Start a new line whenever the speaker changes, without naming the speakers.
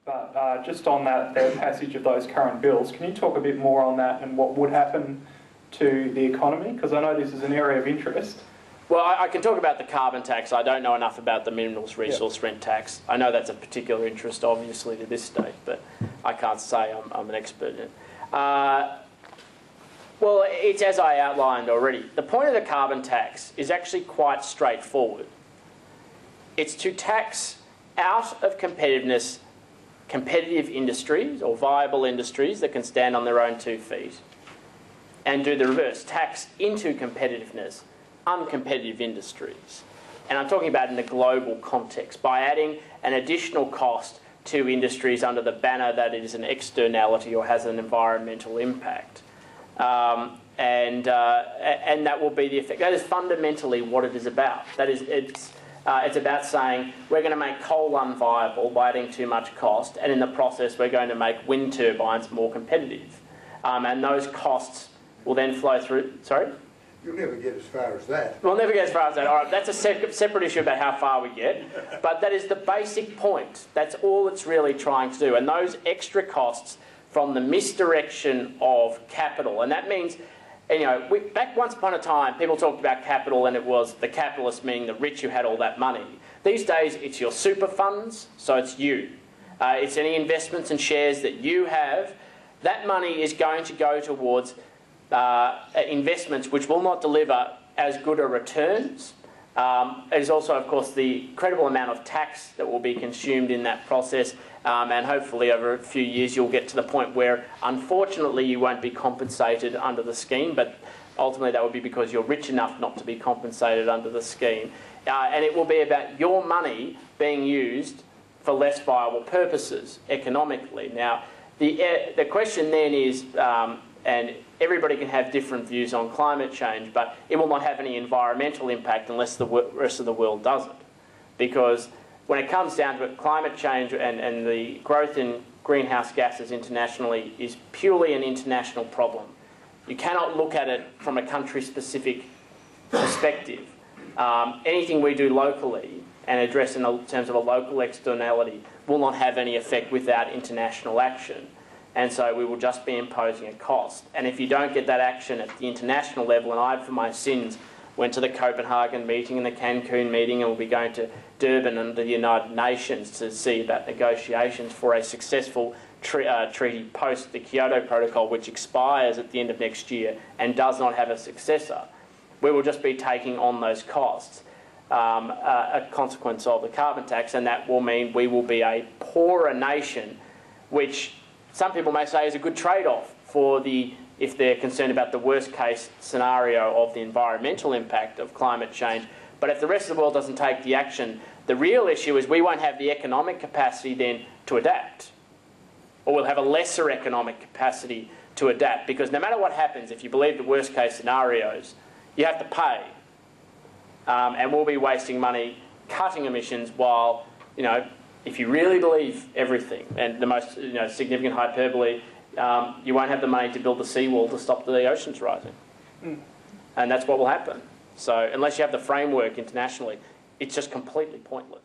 But just on that, the passage of those current bills, can you talk a bit more on that and what would happen to the economy? Because I know this is an area of interest.
Well, I can talk about the carbon tax. I don't know enough about the minerals resource rent tax. I know that's a particular interest, obviously, to this state, but I can't say I'm an expert in it. Well, it's as I outlined already. The point of the carbon tax is actually quite straightforward. It's to tax out of competitiveness competitive industries or viable industries that can stand on their own 2 feet, and do the reverse, tax into competitiveness uncompetitive industries. And I'm talking about in a global context, by adding an additional cost to industries under the banner that it is an externality or has an environmental impact. And that will be the effect. That is fundamentally what it is about. That is, it's about saying we're going to make coal unviable by adding too much cost, and in the process we're going to make wind turbines more competitive. And those costs will then flow through... Sorry?
You'll never get as far as that.
We'll never get as far as that. All right, that's a separate issue about how far we get. But that is the basic point. That's all it's really trying to do. And those extra costs from the misdirection of capital, and that means, you know, back once upon a time, people talked about capital and it was the capitalists, meaning the rich who had all that money. These days, it's your super funds, so it's you. It's any investments and shares that you have. That money is going to go towards investments which will not deliver as good a returns. There's also, of course, the incredible amount of tax that will be consumed in that process, and hopefully over a few years you'll get to the point where, unfortunately, you won't be compensated under the scheme, but ultimately that will be because you're rich enough not to be compensated under the scheme. And it will be about your money being used for less viable purposes economically. Now, the question then is, and everybody can have different views on climate change, but it will not have any environmental impact unless the rest of the world does it. Because when it comes down to it, climate change and the growth in greenhouse gases internationally is purely an international problem. You cannot look at it from a country-specific perspective. Anything we do locally and address in terms of a local externality will not have any effect without international action. And so we will just be imposing a cost. And if you don't get that action at the international level, and I, for my sins, went to the Copenhagen meeting and the Cancun meeting, and we'll be going to Durban and the United Nations to see about negotiations for a successful treaty post the Kyoto Protocol, which expires at the end of next year and does not have a successor. We will just be taking on those costs, a consequence of the carbon tax, and that will mean we will be a poorer nation, which some people may say is a good trade-off for if they're concerned about the worst-case scenario of the environmental impact of climate change. But if the rest of the world doesn't take the action, the real issue is we won't have the economic capacity then to adapt. Or we'll have a lesser economic capacity to adapt, because no matter what happens, if you believe the worst-case scenarios, you have to pay. And we'll be wasting money cutting emissions while, you know, if you really believe everything, and the most significant hyperbole, you won't have the money to build the seawall to stop the oceans rising. And that's what will happen. So unless you have the framework internationally, it's just completely pointless.